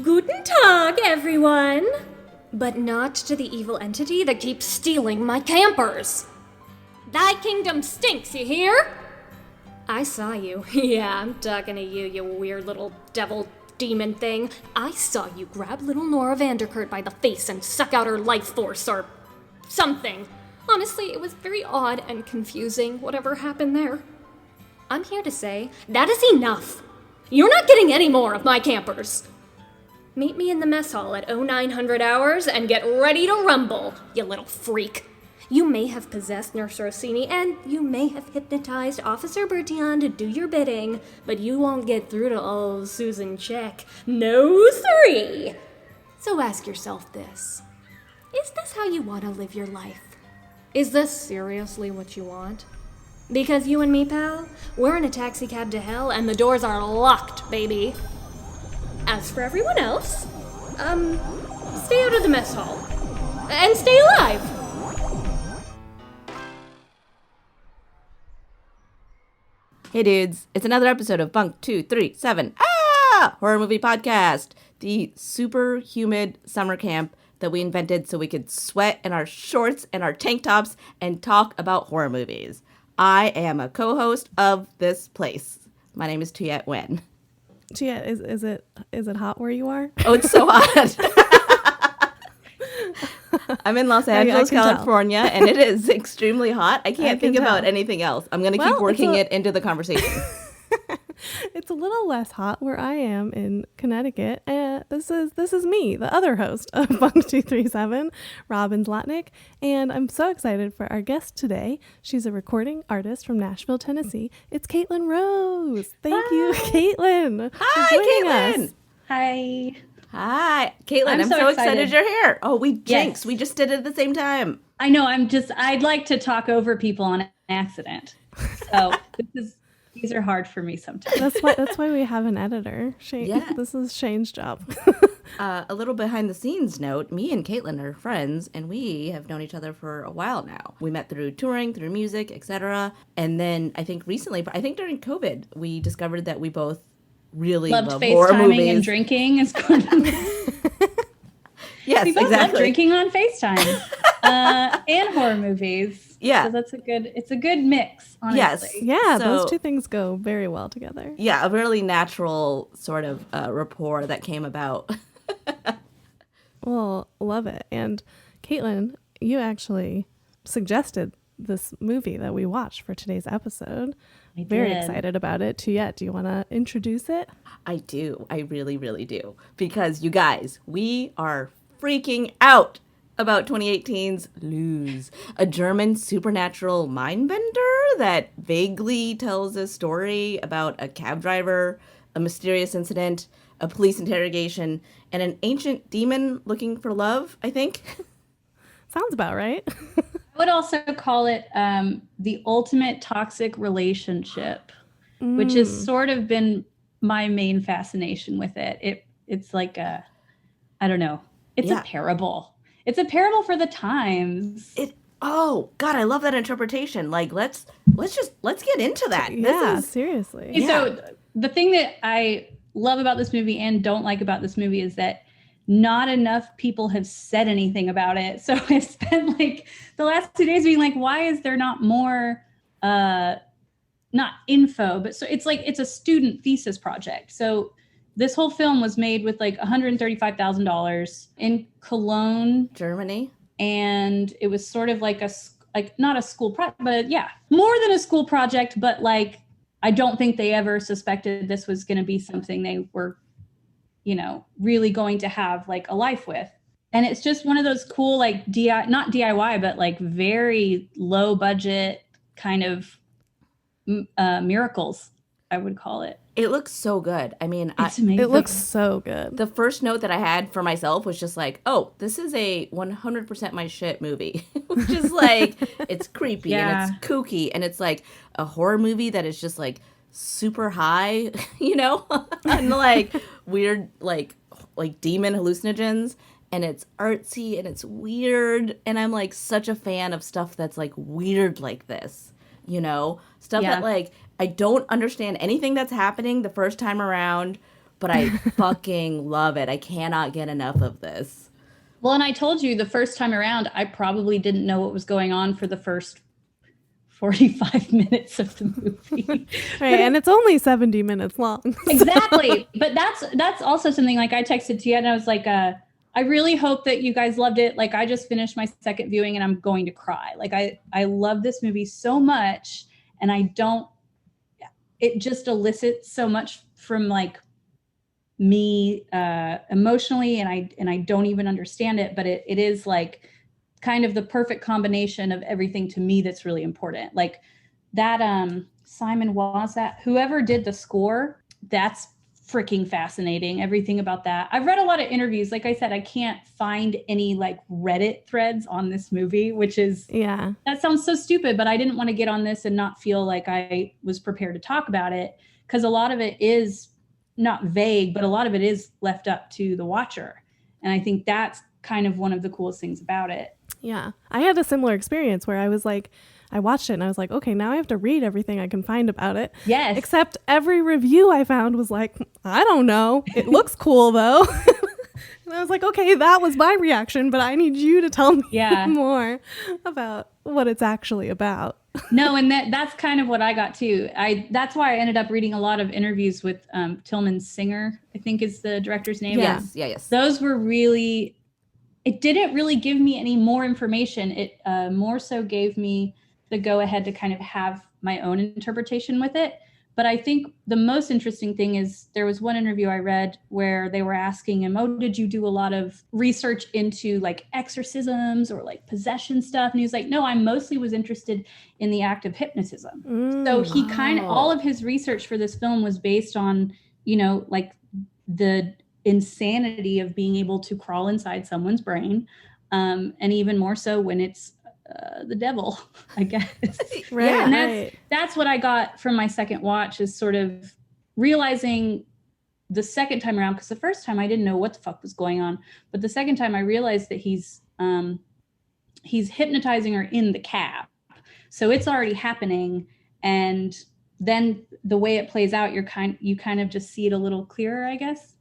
Guten Tag, everyone! But not to the evil entity that keeps stealing my campers! Thy kingdom stinks, you hear? I saw you. Yeah, I'm talking to you, you weird little devil demon thing. I saw you grab little Nora Vanderkert by the face and suck out her life force or something. Honestly, it was very odd and confusing, whatever happened there. I'm here to say, that is enough. You're not getting any more of my campers. Meet me in the mess hall at 0900 hours and get ready to rumble, you little freak. You may have possessed Nurse Rossini, and you may have hypnotized Officer Bertillon to do your bidding, but you won't get through to old Susan Check. No siree! So ask yourself this. Is this how you want to live your life? Is this seriously what you want? Because you and me, pal, we're in a taxi cab to hell, and the doors are locked, baby. As for everyone else, stay out of the mess hall. And stay alive! Hey dudes, it's another episode of Bunk 237 horror movie podcast, the super humid summer camp that we invented so we could sweat in our shorts and our tank tops and talk about horror movies. I am a co-host of this place. My name is Tuyette Nguyen. Tuyette, is it hot where you are? Oh, it's so hot. I'm in Los Angeles, California, and it is extremely hot. I can't think about anything else. I'm going to keep working it into the conversation. It's a little less hot where I am in Connecticut. This is me, the other host of Bunk 237, Robin Zlotnick, and I'm so excited for our guest today. She's a recording artist from Nashville, Tennessee. It's Caitlin Rose. Thank you, Caitlin. Hi, Caitlin. Hi. Hi, Caitlin. I'm so excited you're here. Oh, we jinxed. Yes. We just did it at the same time. I know. I'd like to talk over people on accident. So these are hard for me sometimes. That's why we have an editor. Shane, yeah. This is Shane's job. A little behind the scenes note, me and Caitlin are friends, and we have known each other for a while now. We met through touring, through music, etc. And then I think recently, but I think during COVID, we discovered that we both really love horror movies. And drinking is going Yes, we both exactly. love drinking on FaceTime and horror movies. Yeah, so it's a good mix. Honestly. Yes, yeah, those two things go very well together. Yeah, a really natural sort of rapport that came about. Well, love it. And Caitlin, you actually suggested this movie that we watched for today's episode. Very excited about it. Tuyette, do you want to introduce it? I do. I really, really do. Because you guys, we are freaking out about 2018's Luzs, a German supernatural mindbender that vaguely tells a story about a cab driver, a mysterious incident, a police interrogation, and an ancient demon looking for love, I think. Sounds about right. I would also call it the ultimate toxic relationship, which has sort of been my main fascination with it. It's like a parable. It's a parable for the times. Oh God, I love that interpretation. Like let's get into that. Yeah, seriously. Yeah. So the thing that I love about this movie and don't like about this movie is that not enough people have said anything about it. So I've spent like the last 2 days being like, why is there not more, not info, but so it's like, it's a student thesis project. So this whole film was made with like $135,000 in Cologne, Germany. And it was sort of like not a school project, but yeah, more than a school project. But like, I don't think they ever suspected this was going to be something they were really going to have like a life with. And it's just one of those cool, like not DIY, but like very low budget kind of miracles, I would call it. It looks so good. I mean, it's amazing. It looks so good. The first note that I had for myself was just like, oh, this is a 100% my shit movie, which is like, it's creepy and it's kooky and it's like a horror movie that is just like super high, and like weird, like demon hallucinogens, and it's artsy and it's weird. And I'm like such a fan of stuff that's like weird like this, stuff that like I don't understand anything that's happening the first time around, but I fucking love it. I cannot get enough of this. Well, and I told you the first time around, I probably didn't know what was going on for the first 45 minutes of the movie. Right, and it's only 70 minutes long. Exactly. But that's also something, like, I texted to you and I was like, I really hope that you guys loved it. Like, I just finished my second viewing and I'm going to cry. Like, I love this movie so much, and it just elicits so much from, like, me emotionally, and I don't even understand it, but it is like kind of the perfect combination of everything to me that's really important. Like that Simon Wazat, whoever did the score, that's freaking fascinating. Everything about that. I've read a lot of interviews. Like I said, I can't find any like Reddit threads on this movie, which is, that sounds so stupid, but I didn't want to get on this and not feel like I was prepared to talk about it, because a lot of it is not vague, but a lot of it is left up to the watcher. And I think that's kind of one of the coolest things about it. Yeah. I had a similar experience where I was like, I watched it and I was like, okay, now I have to read everything I can find about it. Yes. Except every review I found was like, I don't know. It looks cool though. And I was like, okay, that was my reaction, but I need you to tell me more about what it's actually about. No, and that's kind of what I got too. That's why I ended up reading a lot of interviews with Tilman Singer, I think is the director's name. Yes. Those were really, it didn't really give me any more information. It more so gave me the go ahead to kind of have my own interpretation with it. But I think the most interesting thing is there was one interview I read where they were asking him, oh, did you do a lot of research into like exorcisms or like possession stuff? And he was like, no, I mostly was interested in the act of hypnotism. So he kind of, all of his research for this film was based on, you know, like the insanity of being able to crawl inside someone's brain. And even more so when it's the devil, I guess. Right. Yeah, and that's what I got from my second watch, is sort of realizing the second time around, because the first time I didn't know what the fuck was going on, but the second time I realized that he's hypnotizing her in the cab, so it's already happening, and then the way it plays out, you kind of just see it a little clearer, I guess.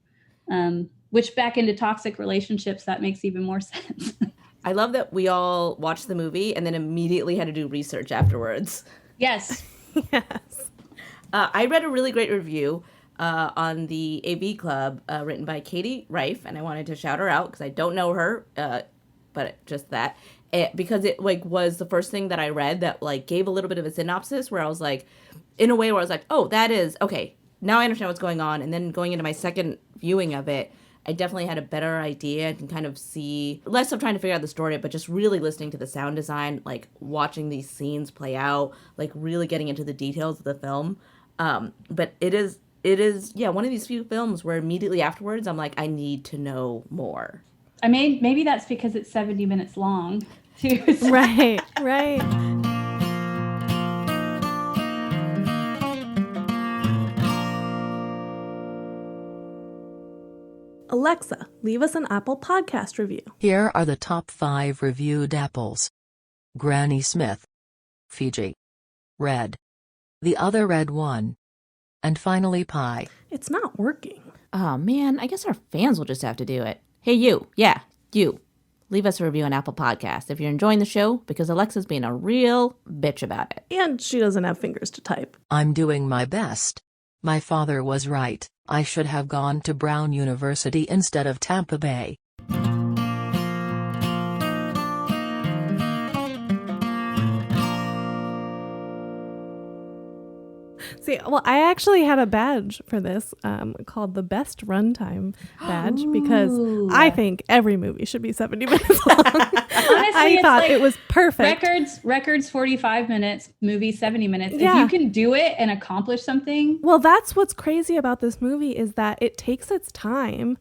Which back into toxic relationships, that makes even more sense. I love that we all watched the movie and then immediately had to do research afterwards. Yes. Yes. I read a really great review on the AV Club written by Katie Reif, and I wanted to shout her out because I don't know her, but just that. Because it like was the first thing that I read that like gave a little bit of a synopsis where I was like, in a way where I was like, oh, that is, okay, now I understand what's going on. And then going into my second viewing of it, I definitely had a better idea and can kind of see, less of trying to figure out the story, but just really listening to the sound design, like watching these scenes play out, like really getting into the details of the film. But it is, one of these few films where immediately afterwards, I'm like, I need to know more. Maybe that's because it's 70 minutes long, too. Right. Alexa, leave us an Apple Podcast review. Here are the top 5 reviewed apples. Granny Smith, Fiji, Red, the other red one, and finally Pie. It's not working. Oh man, I guess our fans will just have to do it. Hey you, you. Leave us a review on Apple Podcasts if you're enjoying the show, because Alexa's being a real bitch about it. And she doesn't have fingers to type. I'm doing my best. My father was right. I should have gone to Brown University instead of Tampa Bay. See, well, I actually had a badge for this called the Best Runtime badge because I think every movie should be 70 minutes long. Honestly, I thought like it was perfect. Records 45 minutes, movie 70 minutes. Yeah. If you can do it and accomplish something. Well, that's what's crazy about this movie is that it takes its time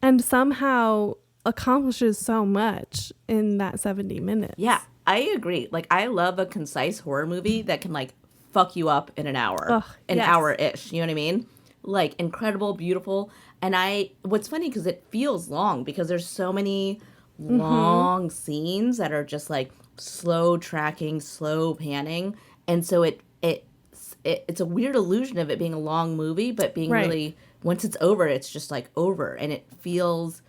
and somehow accomplishes so much in that 70 minutes. Yeah, I agree. Like, I love a concise horror movie that can, like, fuck you up in an hour. Hour-ish, you know what I mean? Like, incredible, beautiful. And what's funny, because it feels long, because there's so many long scenes that are just, like, slow tracking, slow panning. And so it's a weird illusion of it being a long movie, but being really once it's over, it's just like over, and it feels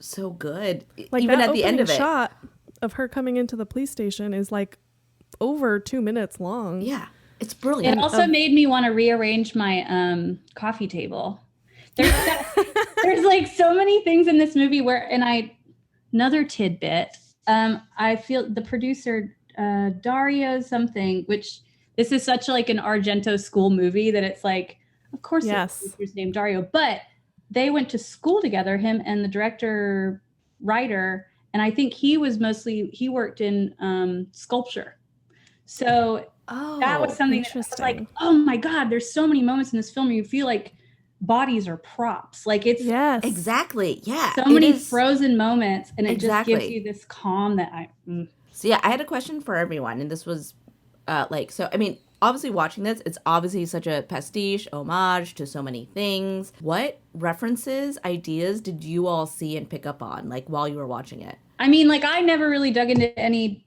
so good. Like even that at the end of it, shot of her coming into the police station is like over 2 minutes long. Yeah, it's brilliant. It also made me want to rearrange my coffee table. There's like so many things in this movie where, another tidbit. I feel the producer Dario something, which this is such like an Argento school movie that it's like, of course, yes, the producer's named Dario, but they went to school together, him and the director writer, and I think he worked in sculpture. So that was something that was like, oh my God, there's so many moments in this film where you feel like bodies are props. Like it's exactly. Yeah. So many frozen moments, and it just gives you this calm that So yeah, I had a question for everyone, and this was obviously watching this, it's obviously such a pastiche, homage to so many things. What references, ideas did you all see and pick up on, like, while you were watching it? I mean, like, I never really dug into any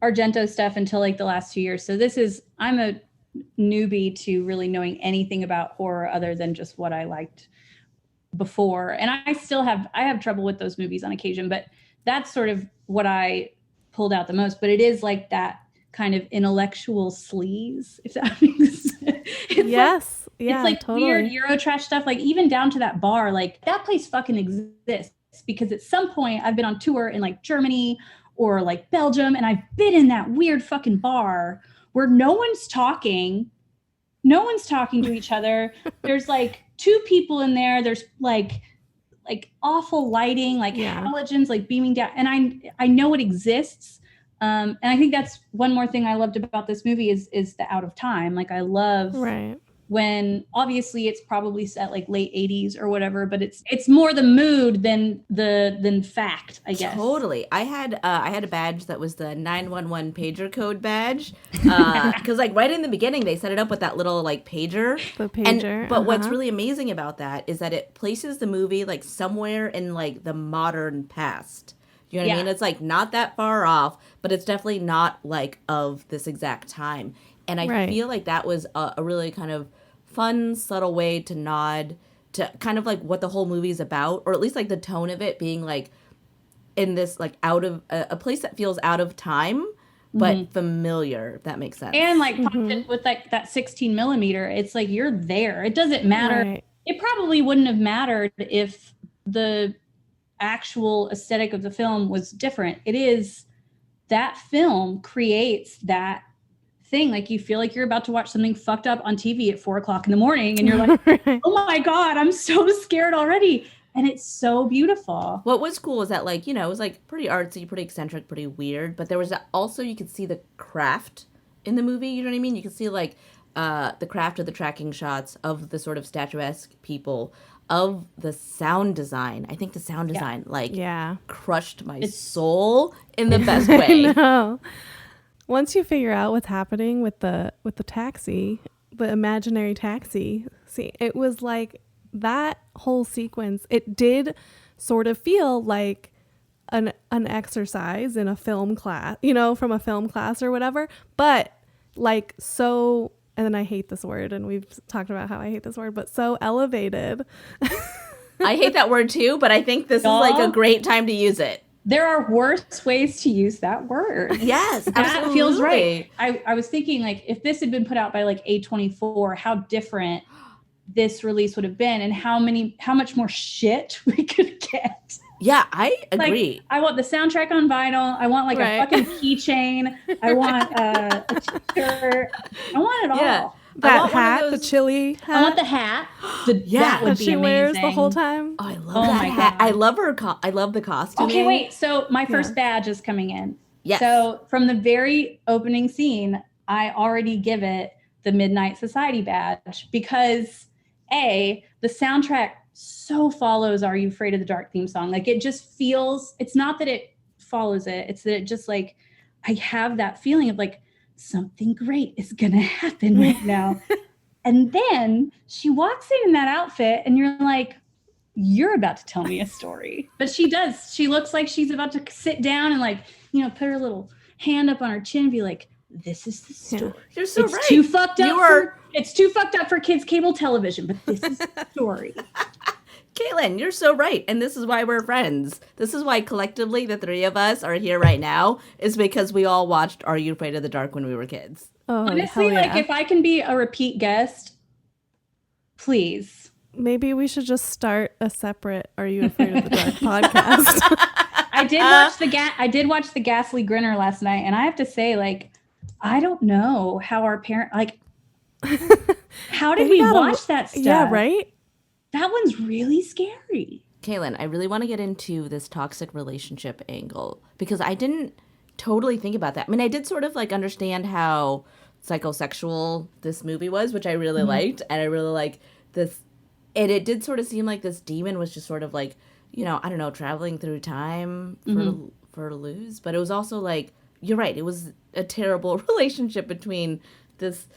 Argento stuff until like the last 2 years. So I'm a newbie to really knowing anything about horror other than just what I liked before. And I have trouble with those movies on occasion, but that's sort of what I pulled out the most. But it is like that kind of intellectual sleaze, if that makes sense. Yes. Yeah, it's like totally. weird Eurotrash stuff, like even down to that bar, like that place fucking exists because at some point I've been on tour in like Germany or like Belgium, and I've been in that weird fucking bar where no one's talking to each other. There's like two people in there. There's like awful lighting, like halogens like beaming down, and I know it exists. And I think that's one more thing I loved about this movie is the out of time. Like I love when obviously it's probably set like late 80s or whatever, but it's more the mood than fact, I guess. Totally. I had a badge that was the 911 pager code badge, because like right in the beginning they set it up with that little like pager. The pager. But what's really amazing about that is that it places the movie like somewhere in like the modern past. You know what I mean? It's like not that far off, but it's definitely not like of this exact time. And I feel like that was a really kind of fun, subtle way to nod to kind of like what the whole movie is about, or at least like the tone of it being like in this like out of a place that feels out of time, but familiar, if that makes sense. And like with like that 16 millimeter, it's like you're there. It doesn't matter. Right. It probably wouldn't have mattered if the actual aesthetic of the film was different. It is that film creates that thing. Like you feel like you're about to watch something fucked up on TV at 4:00 in the morning, and you're like, oh my God, I'm so scared already. And it's so beautiful. What was cool is that like, you know, it was like pretty artsy, pretty eccentric, pretty weird, but there was also, you could see the craft in the movie. You know what I mean? You could see like the craft of the tracking shots of the sort of statuesque people, of the sound design. I think the sound design crushed my soul in the best way. No. Once you figure out what's happening with the taxi, the imaginary taxi, see, it was like that whole sequence, it did sort of feel like an exercise in a film class, you know, from a film class or whatever, but like so, and then I hate this word, and we've talked about how I hate this word, but so elevated. I hate that word too, but I think this is like a great time to use it. There are worse ways to use that word. Yes, that absolutely. feels right. I was thinking like if this had been put out by like A24, how different this release would have been, and how much more shit we could get. Yeah, I agree. Like, I want the soundtrack on vinyl. I want like a fucking keychain. I want a t-shirt. I want it all. Yeah. That hat, the chili hat. I want the hat. That would be she amazing. wears the whole time. Oh, I love that hat. God. I love her. I love the costume. Okay, wait. So my first badge is coming in. Yes. So from the very opening scene, I already give it the Midnight Society badge because the soundtrack so follows Are You Afraid of the Dark theme song. Like it just feels, it's not that it follows it. It's that it just like, I have that feeling of like, something great is gonna happen right now. And then she walks in that outfit and you're like, you're about to tell me a story. But she does. She looks like she's about to sit down and like, you know, put her little hand up on her chin and be like, this is the story. You're so it's right. Too fucked up It's too fucked up for kids' cable television, but this is the story. Caitlin, you're so right. And this is why we're friends. This is why collectively the three of us are here right now, is because we all watched Are You Afraid of the Dark when we were kids. Oh, honestly, like if I can be a repeat guest, please. Maybe we should just start a separate Are You Afraid of the Dark podcast. I did watch the Ghastly Grinner last night, and I have to say, like, I don't know how our parent, like, how did we watch that stuff? Yeah, right? That one's really scary. Kaylin, I really want to get into this toxic relationship angle because I didn't totally think about that. I mean, I did sort of like understand how psychosexual this movie was, which I really liked. And I really like this. And it did sort of seem like this demon was just sort of like, you know, I don't know, traveling through time for Luz. But it was also like, you're right. It was a terrible relationship between this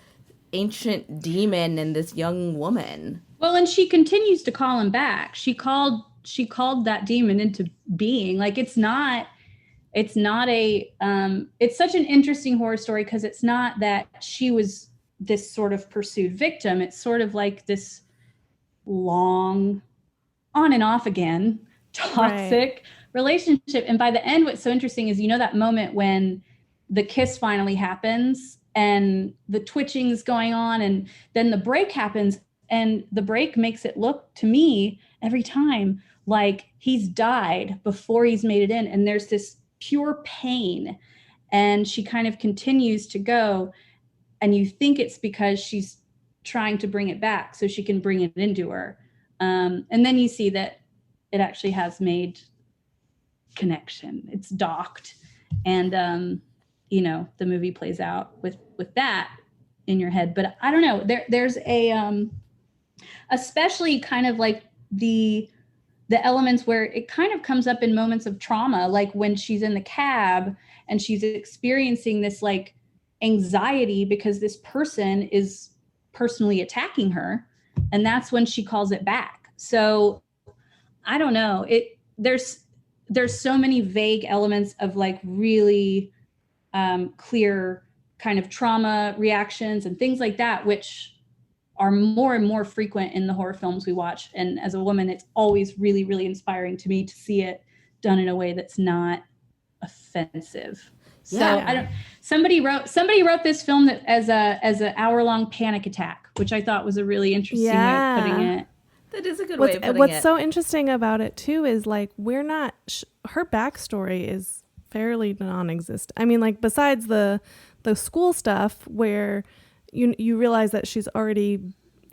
ancient demon and this young woman. Well, and she continues to call him back. She called that demon into being. Like, it's such an interesting horror story because it's not that she was this sort of pursued victim. It's sort of like this long on and off again toxic relationship. And by the end, what's so interesting is, you know, that moment when the kiss finally happens and the twitching's going on and then the break happens. And the break makes it look to me every time like he's died before he's made it in. And there's this pure pain. And she kind of continues to go. And you think it's because she's trying to bring it back so she can bring it into her. And then you see that it actually has made connection. It's docked. And, you know, the movie plays out with that in your head. But I don't know. There's especially kind of like the elements where it kind of comes up in moments of trauma, like when she's in the cab and she's experiencing this like anxiety because this person is personally attacking her. And that's when she calls it back. So I don't know. There's so many vague elements of like really clear kind of trauma reactions and things like that, which are more and more frequent in the horror films we watch. And as a woman, it's always really, really inspiring to me to see it done in a way that's not offensive. So somebody wrote this film that as an hour-long panic attack, which I thought was a really interesting way of putting it. That is a good way of putting it. What's so interesting about it too is like we're not her backstory is fairly non-existent. I mean, like besides the school stuff where you realize that she's already,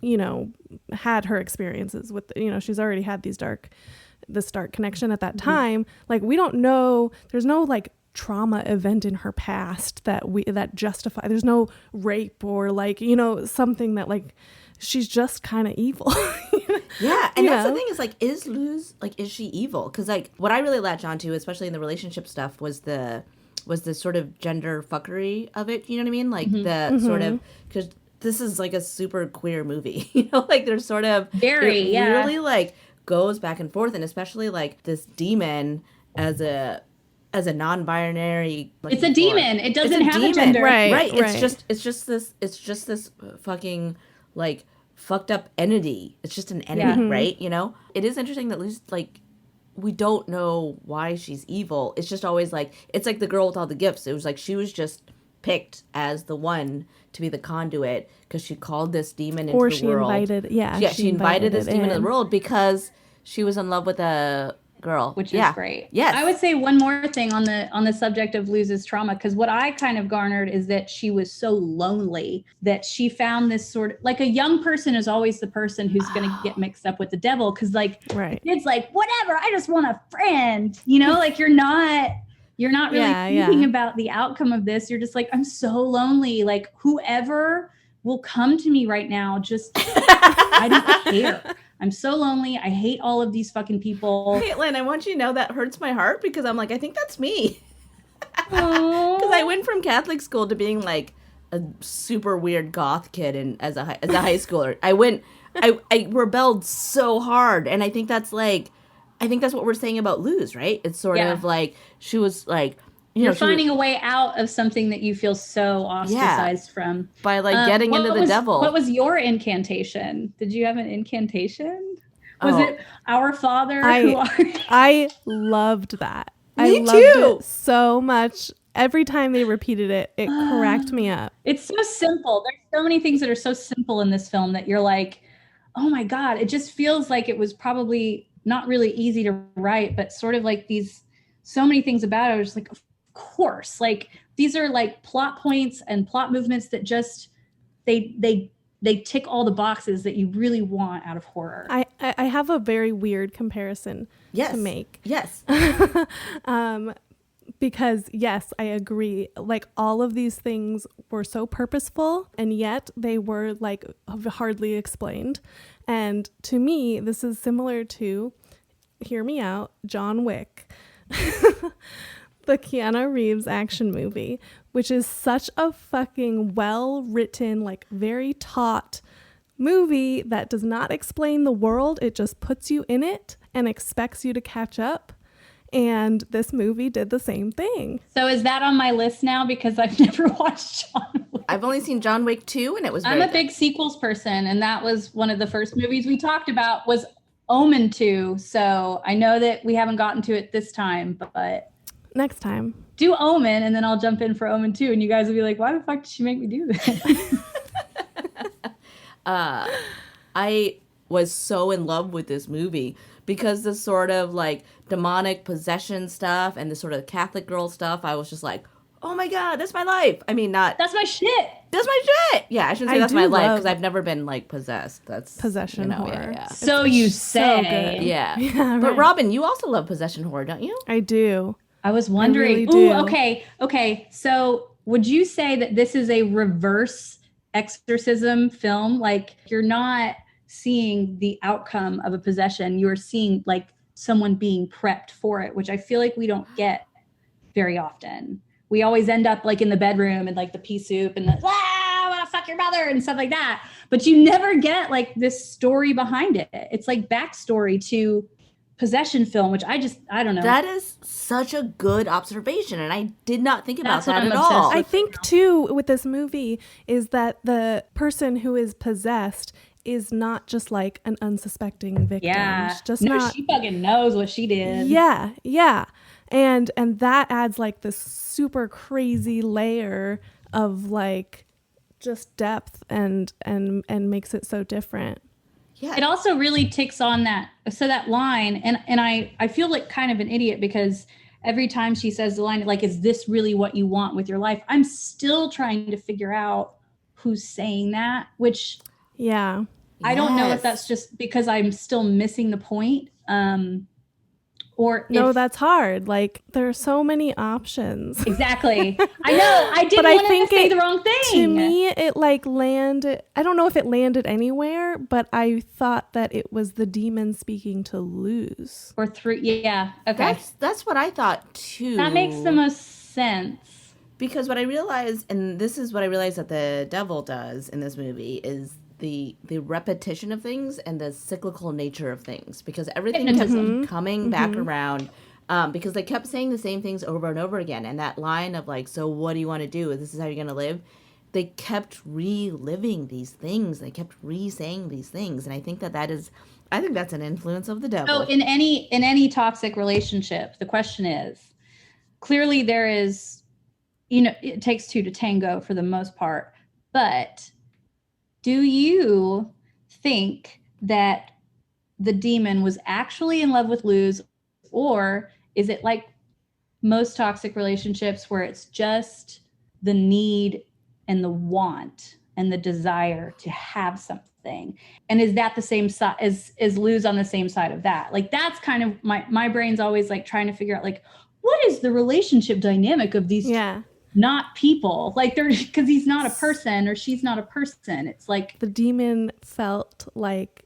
you know, had her experiences with, you know, she's already had this dark connection at that time. Like we don't know, there's no like trauma event in her past that justify, there's no rape or like, you know, something that like she's just kind of evil. Yeah, and that's the thing is like, is Luz, like, is she evil? Because like what I really latch onto, especially in the relationship stuff, was the sort of gender fuckery of it. You know what I mean? Like the sort of, because this is like a super queer movie. You know, like there's sort of really like goes back and forth, and especially like this demon as a non-binary. Like, it's a demon. It doesn't have a gender. Right. It's just this fucking like fucked up entity. It's just an entity, right? You know, it is interesting that Luz, like, we don't know why she's evil. It's just always like, it's like the girl with all the gifts. It was like she was just picked as the one to be the conduit because she called this demon into the world. She invited this demon into the world because she was in love with a girl, which is great. Yes. I would say one more thing on the subject of Luz's trauma, because what I kind of garnered is that she was so lonely that she found this sort of, like, a young person is always the person who's going to get mixed up with the devil, because like it's like, whatever, I just want a friend, you know, like you're not really thinking about the outcome of this. You're just like, I'm so lonely, like whoever will come to me right now, just I don't care. I'm so lonely. I hate all of these fucking people. Caitlin, I want you to know that hurts my heart because I'm like, I think that's me. Because I went from Catholic school to being like a super weird goth kid and as a high schooler. I rebelled so hard. And I think that's what we're saying about Luz, right? It's sort of like she was like You're finding a way out of something that you feel so ostracized from. By like getting into the devil. What was your incantation? Did you have an incantation? Was it Our Father who art? I loved that. Me I loved too. it so much. Every time they repeated it, it cracked me up. It's so simple. There's so many things that are so simple in this film that you're like, oh my God, it just feels like it was probably not really easy to write, but sort of like so many things about it. I was just like, of course, like these are like plot points and plot movements that just, they tick all the boxes that you really want out of horror. I have a very weird comparison to make. Yes. Because yes, I agree. Like all of these things were so purposeful and yet they were like hardly explained. And to me, this is similar to, hear me out, John Wick, the Keanu Reeves action movie, which is such a fucking well-written, like very taut movie that does not explain the world. It just puts you in it and expects you to catch up. And this movie did the same thing. So is that on my list now? Because I've never watched John Wick. I've only seen John Wick 2 and it was I'm a big sequels person. And that was one of the first movies we talked about was Omen 2. So I know that we haven't gotten to it this time, but next time. Do Omen and then I'll jump in for Omen 2. And you guys will be like, why the fuck did she make me do this? I was so in love with this movie because the sort of like demonic possession stuff and the sort of Catholic girl stuff, I was just like, oh my God, that's my life. I mean, that's my shit. That's my shit. Yeah, I shouldn't say that's my life because I've never been like possessed. That's possession horror. Yeah. So you say. So good. Yeah. Right. But Robin, you also love possession horror, don't you? I do. I was wondering. Really Ooh, okay. So would you say that this is a reverse exorcism film? Like you're not seeing the outcome of a possession. You're seeing like someone being prepped for it, which I feel like we don't get very often. We always end up like in the bedroom and like the pea soup and I want to fuck your mother and stuff like that. But you never get like this story behind it. It's like backstory to possession film, which I don't know. That is such a good observation. And I did not think about That's what that I'm at obsessed all. with. I think too with this movie is that the person who is possessed is not just like an unsuspecting victim. Yeah. Just no, not. she fucking knows what she did. Yeah. And that adds like this super crazy layer of like just depth and makes it so different. Yeah. It also really ticks on that line, and I feel like kind of an idiot because every time she says the line, like, is this really what you want with your life? I'm still trying to figure out who's saying that, which I don't know if that's just because I'm still missing the point. Or no, that's hard. Like there are so many options. Exactly. I know. I didn't want to say the wrong thing. To me, it like landed. I don't know if it landed anywhere, but I thought that it was the demon speaking to Luz. Or three. Yeah. Okay. That's what I thought too. That makes the most sense. Because what I realized, and this is what I realized that the devil does in this movie, is the repetition of things and the cyclical nature of things, because everything kept coming back around because they kept saying the same things over and over again. And that line of like, so what do you want to do? This is how you're going to live. They kept reliving these things. They kept re-saying these things. And I think that's an influence of the devil. So in any toxic relationship, the question is, clearly there is, it takes two to tango for the most part, but do you think that the demon was actually in love with Luz, or is it like most toxic relationships where it's just the need and the want and the desire to have something? And is that the same side is Luz on the same side of that? Like that's kind of my brain's always like trying to figure out like what is the relationship dynamic of these not people, like they're because he's not a person or she's not a person. It's like the demon felt like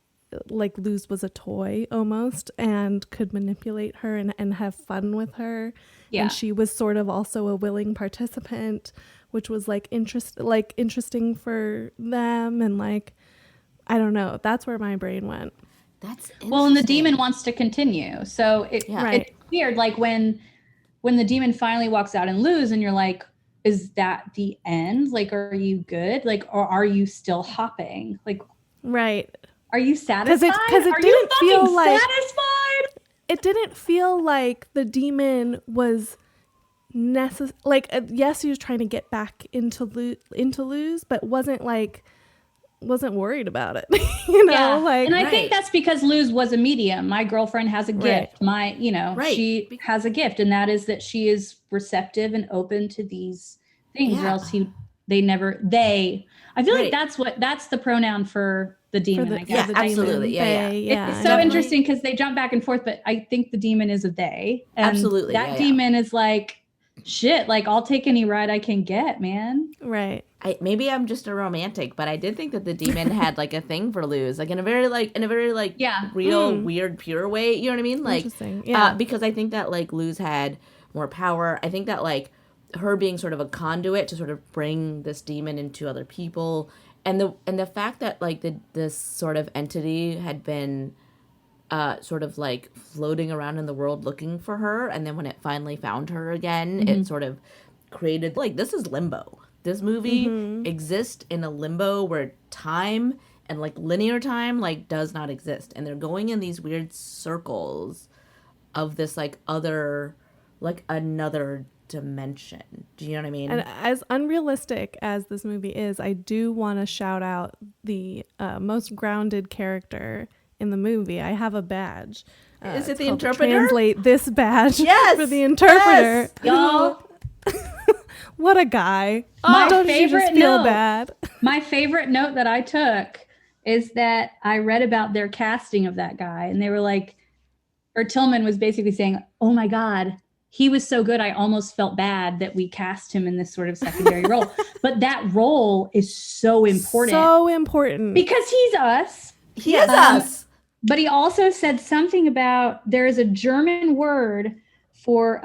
Luz was a toy almost and could manipulate her and have fun with her. Yeah. And she was sort of also a willing participant, which was like interesting for them. And like, I don't know, that's where my brain went. That's well, and the demon wants to continue. So it's weird. Like when when the demon finally walks out and Luz, and you're like, is that the end? Like, are you good? Like, or are you still hopping? Like, right. Are you satisfied? Because it are didn't you fucking feel like satisfied? it didn't feel like the demon was necessary. Like, yes, he was trying to get back into Luz, but wasn't worried about it. You know, Yeah. like, and I think that's because Luz was a medium. My girlfriend has a gift. She has a gift, and that is that she is receptive and open to these things, or else I feel like that's the pronoun for the demon, I guess. Yeah, absolutely. It's so interesting because they jump back and forth, but I think the demon is a they. And absolutely. That demon is like, shit, like, I'll take any ride I can get, man. Right. Maybe I'm just a romantic, but I did think that the demon had like a thing for Luz, like in a very real, weird, pure way. You know what I mean? Like, interesting. Yeah. Because I think that like Luz had more power. I think that like her being sort of a conduit to sort of bring this demon into other people, and the fact that like this sort of entity had been sort of like floating around in the world looking for her, and then when it finally found her again, it sort of created like, this is Limbo. This movie exists in a limbo where time and like linear time like does not exist, and they're going in these weird circles of this like other, like another dimension. Do you know what I mean? And as unrealistic as this movie is, I do want to shout out the most grounded character in the movie. I have a badge. Is it the interpreter? Translate this badge for the Yes. interpreter. Y'all. What a guy. Don't you just feel bad? My favorite note that I took is that I read about their casting of that guy, and they were like, or Tilman was basically saying, oh my God, he was so good, I almost felt bad that we cast him in this sort of secondary role. But that role is so important. So important. Because he's us. He is us. But he also said something about, there is a German word for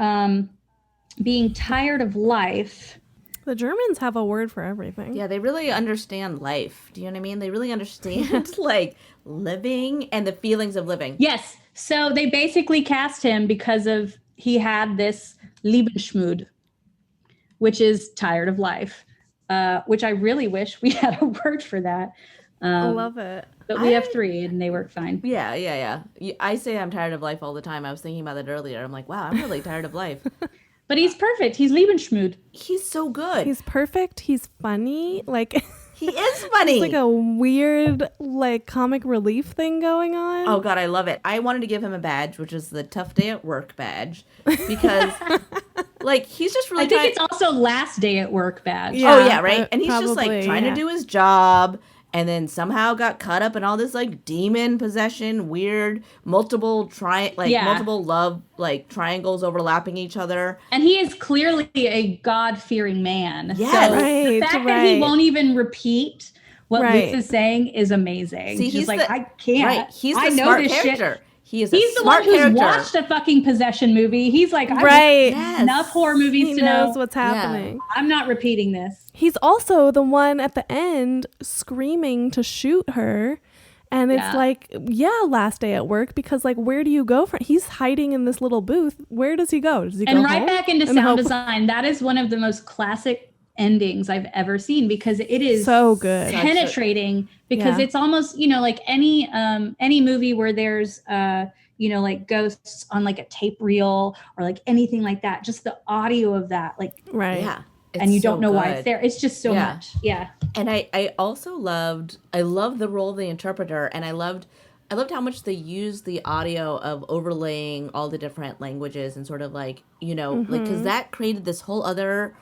being tired of life. The Germans have a word for everything. Yeah, they really understand life. Do you know what I mean? They really understand like living and the feelings of living. Yes. So they basically cast him because of he had this Lebensmüde, which is tired of life, which I really wish we had a word for that. I love it. But we have 3 and they work fine. Yeah. I say I'm tired of life all the time. I was thinking about that earlier. I'm like, wow, I'm really tired of life. But he's perfect. He's Lebensmüde. He's so good. He's perfect. He's funny. Like, he is funny. It's like a weird, like, comic relief thing going on. Oh, God, I love it. I wanted to give him a badge, which is the tough day at work badge, because, like, he's just really I think it's also last day at work badge. Yeah, oh, yeah, right? And he's just, like, probably, trying to do his job, and then somehow got caught up in all this, like, demon possession, weird, multiple love, like, triangles overlapping each other. And he is clearly a God-fearing man. Yes. So the fact that he won't even repeat what Luz is saying is amazing. See, he's like, I can't. Right. He's the smart character. He's the one who's watched a fucking possession movie. He's like, I've enough horror movies to know what's happening. Yeah. I'm not repeating this. He's also the one at the end screaming to shoot her. And it's like, last day at work, because like, where do you go from? He's hiding in this little booth. Where does he go? Does he go right home? back into sound design. That is one of the most classic endings I've ever seen, because it is so good, penetrating, because it's almost, like any movie where there's like ghosts on like a tape reel or like anything like that, just the audio of that, like, and you don't know why it's there. It's just so much. Yeah. And I also loved the role of the interpreter, and I loved how much they used the audio of overlaying all the different languages and sort of like, like, because that created this whole other,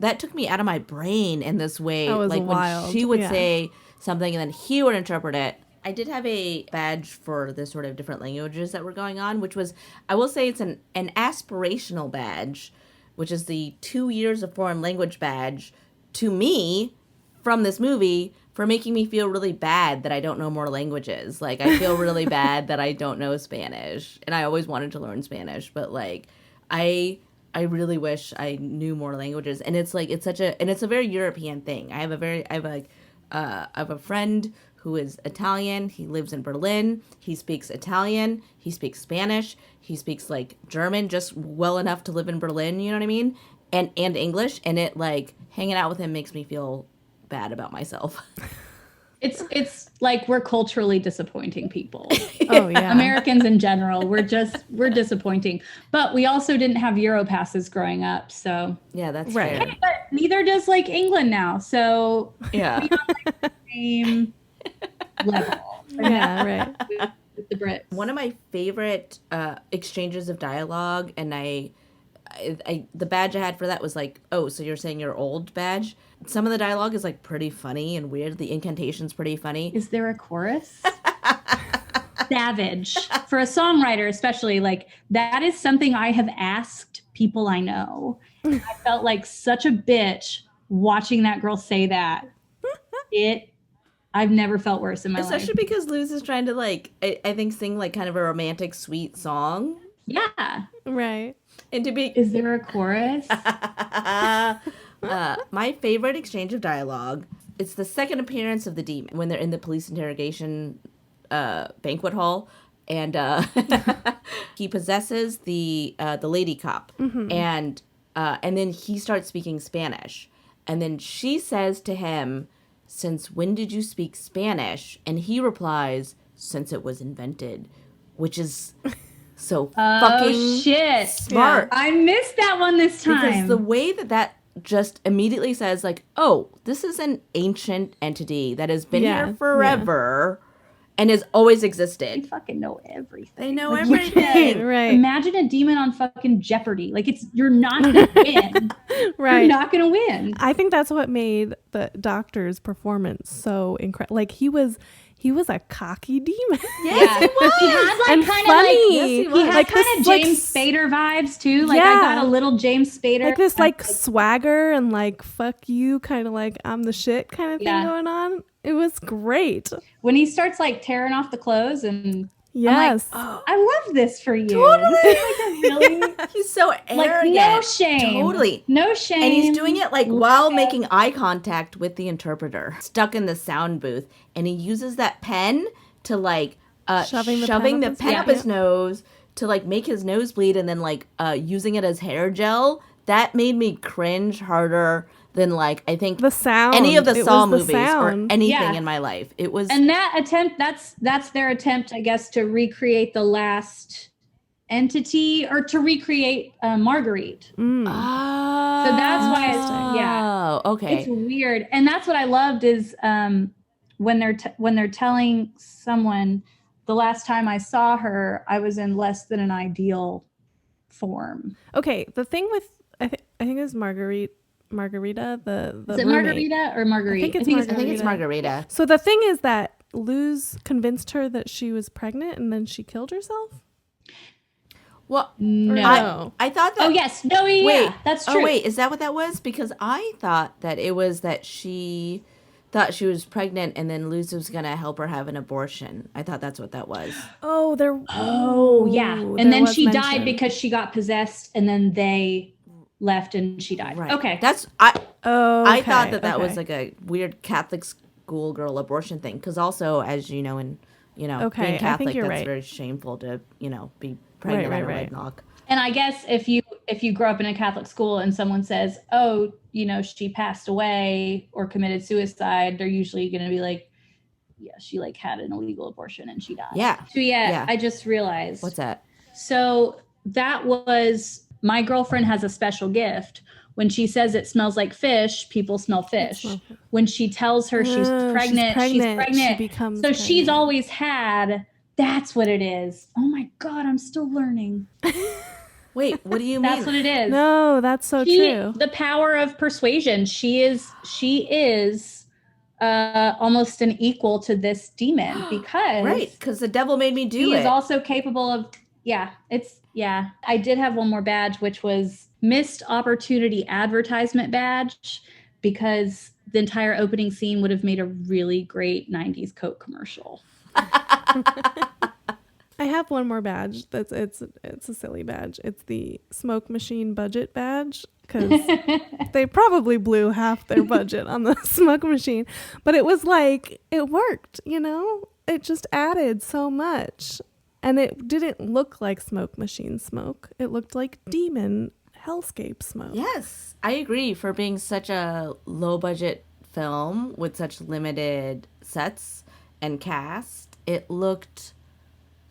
that took me out of my brain in this way. That was like wild. When she would say something and then he would interpret it. I did have a badge for the sort of different languages that were going on, which was, I will say it's an aspirational badge, which is the 2 years of foreign language badge to me from this movie, for making me feel really bad that I don't know more languages. Like, I feel really bad that I don't know Spanish, and I always wanted to learn Spanish, but like, I really wish I knew more languages. And it's like, it's a very European thing. I have a friend who is Italian. He lives in Berlin. He speaks Italian. He speaks Spanish. He speaks like German just well enough to live in Berlin, you know what I mean? And English. And it like hanging out with him makes me feel bad about myself. It's like we're culturally disappointing people. Oh yeah. Americans in general, we're disappointing. But we also didn't have Euro passes growing up, so Yeah, that's Right. fair. but neither does like England now. So Yeah. we on like the same level. Yeah, right. With the Brits. One of my favorite exchanges of dialogue, and I the badge I had for that was like, oh, so you're saying you're old badge? Some of the dialogue is like pretty funny and weird. The incantation's pretty funny. Is there a chorus? Savage. For a songwriter, especially, like that is something I have asked people I know. I felt like such a bitch watching that girl say that. I've never felt worse in my Especially life. because Luz is trying to like, I think sing like kind of a romantic, sweet song. Yeah. Right. And to be Is there a chorus? my favorite exchange of dialogue, it's the second appearance of the demon when they're in the police interrogation banquet hall, and he possesses the lady cop, and then he starts speaking Spanish, and then she says to him, "Since when did you speak Spanish?" And he replies, "Since it was invented," which is so fucking shit. smart. I missed that one this time. Because the way that just immediately says, like, oh, this is an ancient entity that has been Yeah, here forever and has always existed. They fucking know everything. They know Like, you everything. Right. Imagine a demon on fucking Jeopardy. Like you're not gonna win. Right. You're not gonna win. I think that's what made the doctor's performance so incredible. Like he was a cocky demon. Yeah, he had like And kind of funny. like Yes, he had like kind this, of like, James Spader vibes too. Like Yeah. I got a little James Spader, Like this like swagger and like fuck you kind of like I'm the shit kind of thing Yeah. going on. It was great. when he starts like tearing off the clothes and Yes. I love this for you. Totally. This is like a really He's so like arrogant. no shame. Totally. No shame. And he's doing it like while making eye contact with the interpreter, stuck in the sound booth, and he uses that pen to like Shoving the pen pen up up his nose to like make his nose bleed, and then like using it as hair gel. That made me cringe harder than like I think The sound. any of the It Saw was the movies or sound. anything Yeah. in my life. It was And that attempt, that's their attempt, I guess, to recreate the last entity or to recreate Marguerite. Mm. oh, So that's why it's yeah. okay. It's weird, and that's what I loved is when they're telling someone the last time I saw her, I was in less than an ideal form. Okay, the thing with I think it was Margarita, the Is it roommate. Margarita or Marguerite? I think it's I think it's Margarita. So the thing is that Luz convinced her that she was pregnant and then she killed herself? Well, No. I thought that. Oh yes, no, yeah, Wait, that's true. Oh wait, is that what that was? Because I thought that it was that she thought she was pregnant and then Luz was gonna help her have an abortion. I thought that's what that was. Oh, there. Oh yeah, there and then was she died mention. because she got possessed, and then they left and she died. Right. Okay. That's Oh, I thought that okay. was like a weird Catholic schoolgirl abortion thing. Because also, as you know, Okay, I being think Catholic, you're that's right. very shameful to be pregnant Right, on a right. red knock. And I guess if you grow up in a Catholic school and someone says, "Oh, she passed away or committed suicide," they're usually going to be like, "Yeah, she like had an illegal abortion and she died." Yeah. So yeah, Yeah. I just realized. What's that? So that was my girlfriend has a special gift. When she says it smells like fish, people smell fish. When she tells her she's pregnant, she's pregnant. She becomes So she's pregnant. always had. That's what it is. Oh my God, I'm still learning. Wait, what do you mean? That's what it is. No, that's so true. The power of persuasion. She is almost an equal to this demon because Right, because the devil made me do he it. is also capable of. I did have one more badge, which was missed opportunity advertisement badge, because the entire opening scene would have made a really great 90s Coke commercial. I I have one more badge. It's a silly badge. It's the smoke machine budget badge, because they probably blew half their budget on the smoke machine, but it was like, it worked, you know? It just added so much. And it didn't look like smoke machine smoke. It looked like demon hellscape smoke. Yes, I agree. For being such a low budget film with such limited sets and cast, it looked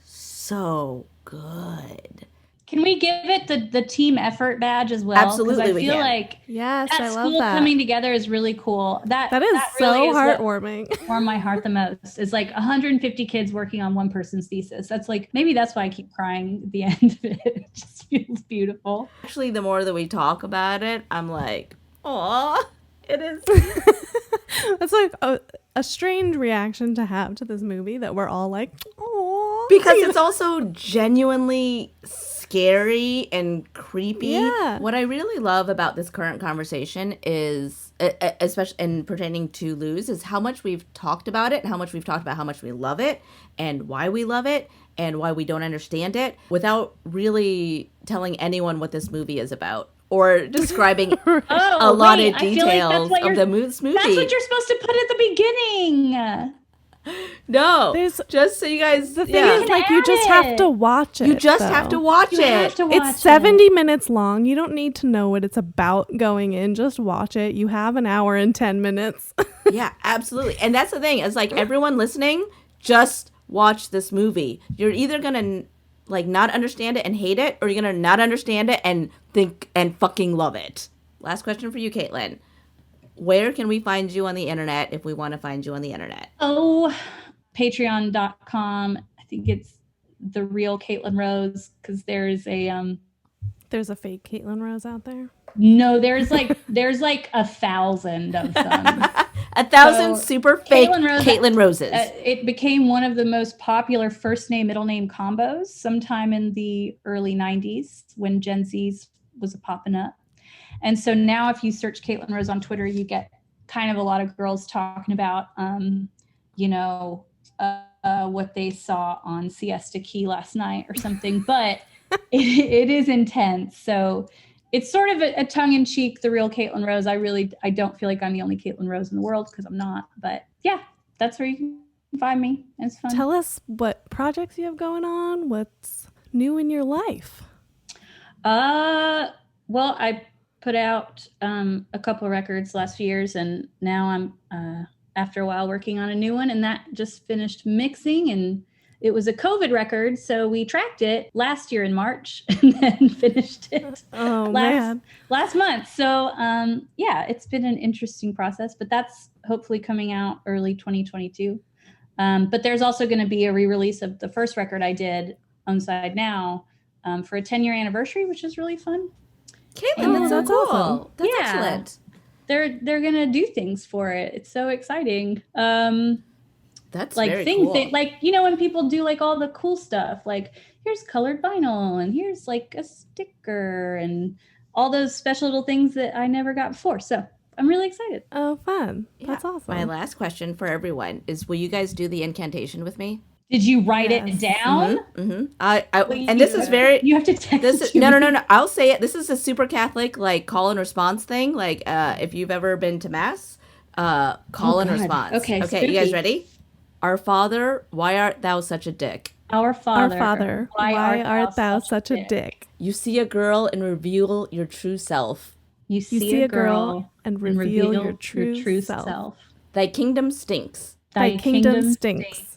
so good. Can we give it the team effort badge as well? Absolutely, I we feel can. like Yes, that I love school that. coming together is really cool. That is so really heartwarming. What warmed my heart the most. It's like 150 kids working on one person's thesis. That's like, maybe that's why I keep crying at the end of it. It just feels beautiful. Actually, the more that we talk about it, I'm like, aw, it is. That's like a strange reaction to have to this movie, that we're all like, oh, Because it's also genuinely scary and creepy. Yeah. What I really love about this current conversation is, especially in pertaining to Luz, is how much we've talked about it and how much we've talked about how much we love it and why we love it and why we don't understand it, without really telling anyone what this movie is about or describing a lot of details of the movie. That's what you're supposed to put at the beginning. No, There's- just so you guys, the thing is, like, you just have to watch it. you just have to watch You it. have to watch It's 70 minutes long. You don't need to know what it's about going in. Just watch it. You have an hour and 10 minutes. Yeah, absolutely. And that's the thing. It's like, everyone listening, just watch this movie. You're either gonna like not understand it and hate it, or you're gonna not understand it and think and fucking love it. Last question for you, Caitlin. Where can we find you on the internet if we want to find you on the internet? Oh, patreon.com. I think it's the real Caitlin Rose, because there's a There's a fake Caitlin Rose out there. no, there's like 1,000 of them. 1,000 So, super fake Caitlin Roses. It became one of the most popular first name, middle name combos sometime in the early 90s when Gen Z's was popping up. And so now if you search Caitlin Rose on Twitter, you get kind of a lot of girls talking about, what they saw on Siesta Key last night or something. But it is intense. So it's sort of a tongue-in-cheek, the real Caitlin Rose. I don't feel like I'm the only Caitlin Rose in the world, because I'm not. But yeah, that's where you can find me. It's fun. Tell us what projects you have going on. What's new in your life? Well, I put out a couple of records last few years, and now I'm after a while working on a new one, and that just finished mixing, and it was a COVID record, so we tracked it last year in March and then finished it last month. So yeah, it's been an interesting process, but that's hopefully coming out early 2022. But there's also going to be a re-release of the first record I did, Onside Now, for a 10-year anniversary, which is really fun. Caitlin, that's so cool. awesome. That's Yeah. excellent. They're gonna do things for it. It's so exciting. That's like very things cool. that, like, you know, when people do like all the cool stuff, like here's colored vinyl and here's like a sticker and all those special little things that I never got before. So I'm really excited. Oh, fun. That's awesome. My last question for everyone is, will you guys do the incantation with me? Did you write it Yes. down? And this is very... You have to text This it is, to no. me. I'll say it. This is a super Catholic, like, call and response thing. Like, if you've ever been to mass, call and God. response. Okay, you spooky. guys ready? Our Father, why art thou such a dick? Our Father, why art thou such a dick? You see a girl and reveal your true self. You You see a girl and reveal your true self. Thy kingdom stinks. Thy kingdom stinks.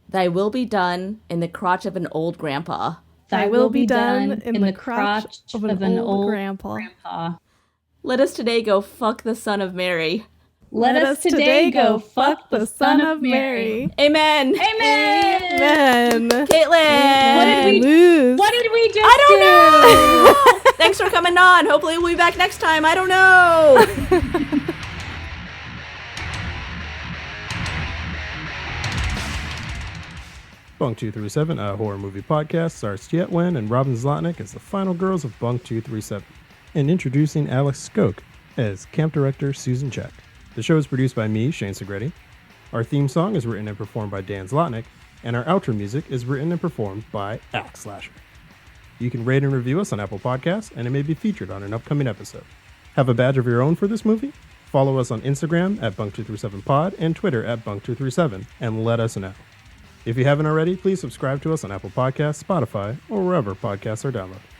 Thy will be done in the crotch of an old grandpa. Thy will be done in the crotch of an old grandpa. Let us today go fuck the Son of Mary. Let us today go fuck the Son of Mary. Amen. Amen. Amen. Caitlin. Luz. What did we just I don't know. Thanks for coming on. Hopefully we'll be back next time. I don't know. Bunk 237, a horror movie podcast, stars Tietwin and Robin Zlotnick as the final girls of Bunk 237, and introducing Alex Skoke as camp director Susan Check. The show is produced by me, Shane Segretti. Our theme song is written and performed by Dan Zlotnick, and our outro music is written and performed by Axe Slasher. You can rate and review us on Apple Podcasts, and it may be featured on an upcoming episode. Have a badge of your own for this movie? Follow us on Instagram at Bunk237pod and Twitter at Bunk237, and let us know. If you haven't already, please subscribe to us on Apple Podcasts, Spotify, or wherever podcasts are downloaded.